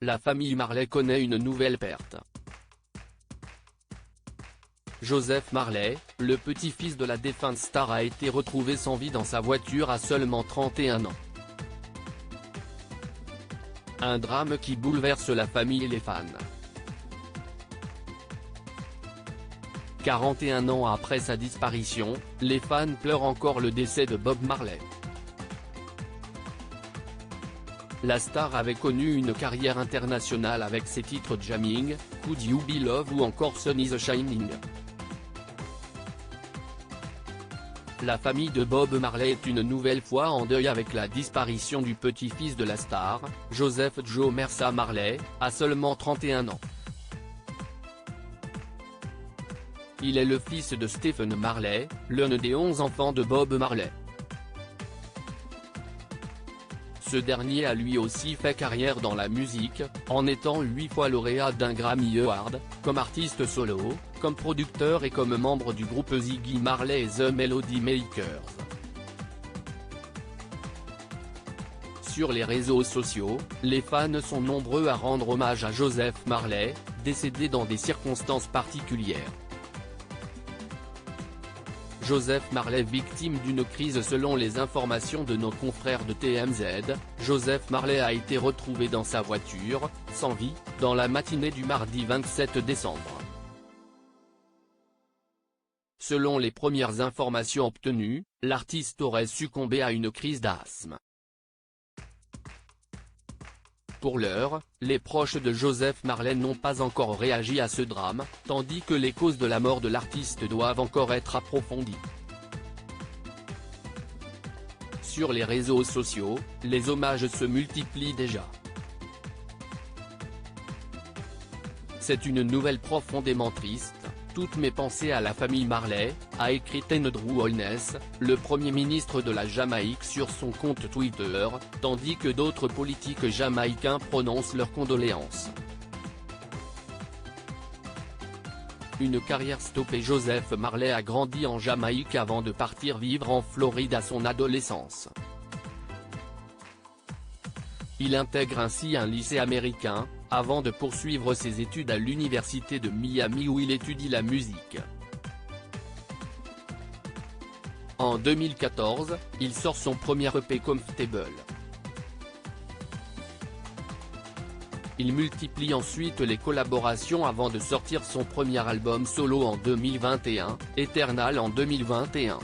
la famille Marley connaît une nouvelle perte. Joseph Marley, le petit-fils de la défunte star, a été retrouvé sans vie dans sa voiture à seulement 31 ans. Un drame qui bouleverse la famille et les fans. 41 ans après sa disparition, les fans pleurent encore le décès de Bob Marley. La star avait connu une carrière internationale avec ses titres Jamming, Could You Be Love ou encore Sun is Shining. La famille de Bob Marley est une nouvelle fois en deuil avec la disparition du petit-fils de la star, Joseph Joe Mersa Marley, à seulement 31 ans. Il est le fils de Stephen Marley, l'un des 11 enfants de Bob Marley. Ce dernier a lui aussi fait carrière dans la musique, en étant 8 fois lauréat d'un Grammy Award, comme artiste solo, comme producteur et comme membre du groupe Ziggy Marley et The Melody Makers. Sur les réseaux sociaux, les fans sont nombreux à rendre hommage à Joseph Marley, décédé dans des circonstances particulières. Joseph Marley victime d'une crise. Selon les informations de nos confrères de TMZ, Joseph Marley a été retrouvé dans sa voiture, sans vie, dans la matinée du mardi 27 décembre. Selon les premières informations obtenues, l'artiste aurait succombé à une crise d'asthme. Pour l'heure, les proches de Joseph Marley n'ont pas encore réagi à ce drame, tandis que les causes de la mort de l'artiste doivent encore être approfondies. Sur les réseaux sociaux, les hommages se multiplient déjà. C'est une nouvelle profondément triste. Toutes mes pensées à la famille Marley, a écrit Andrew Holness, le Premier ministre de la Jamaïque sur son compte Twitter, tandis que d'autres politiques jamaïcains prononcent leurs condoléances. Une carrière stoppée. Joseph Marley a grandi en Jamaïque avant de partir vivre en Floride à son adolescence. Il intègre ainsi un lycée américain, avant de poursuivre ses études à l'université de Miami où il étudie la musique. En 2014, il sort son premier EP Comfortable. Il multiplie ensuite les collaborations avant de sortir son premier album solo en 2021, Eternal en 2021.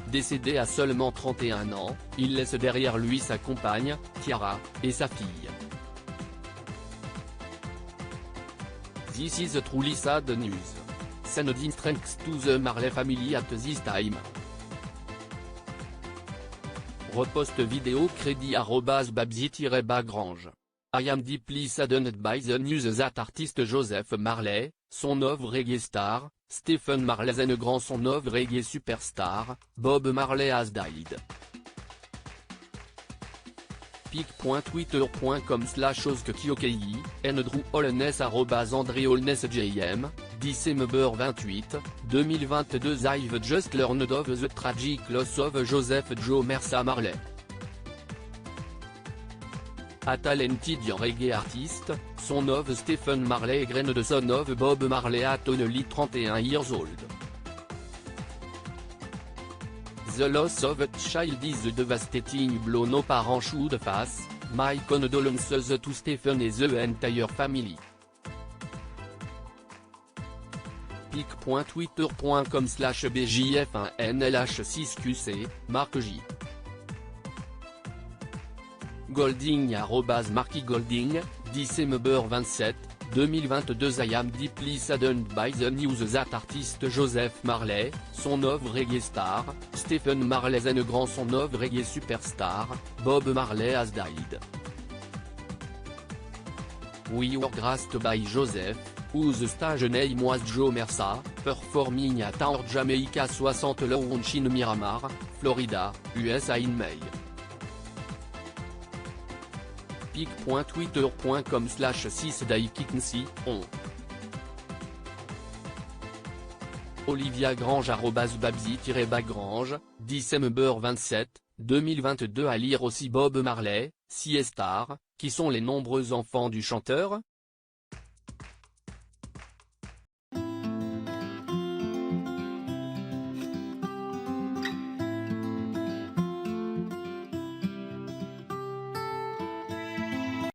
Décédé à seulement 31 ans, il laisse derrière lui sa compagne, Tiara, et sa fille. This is truly sad news. Sending strength to the Marley family at this time. Repost vidéo crédit @babzi-bagrange. I am deeply saddened by the news that artist Joseph Marley, son of reggae star, Stephen Marley and grand son of reggae superstar, Bob Marley has died. pic.twitter.com/oskkiokei, Andrew Holness @AndreHolnessJM, December 28, 2022. I've just learned of the tragic loss of Joseph Joe Mersa Marley. A talented reggae artist, son of Stephen Marley and the son of Bob Marley at only 31 years old. The loss of a child is a devastating blow. No parent should face. My condolences to Stephen and the entire family. pic.twitter.com/bjf1nlh6qc, Marc J. Golding @Marky Golding, December 27, 2022. I am deeply saddened by the news that artist Joseph Marley, son of reggae star, Stephen Marley and grand son of reggae superstar, Bob Marley has died. We were graced by Joseph, whose stage name was Joe Mersa, performing at our Jamaica 60 Lounge in Miramar, Florida, USA in May. pic.twitter.com/6daikitnsi, on. Olivia Grange @babzi-bagrange, December 27, 2022. À lire aussi Bob Marley, Siestar, qui sont les nombreux enfants du chanteur?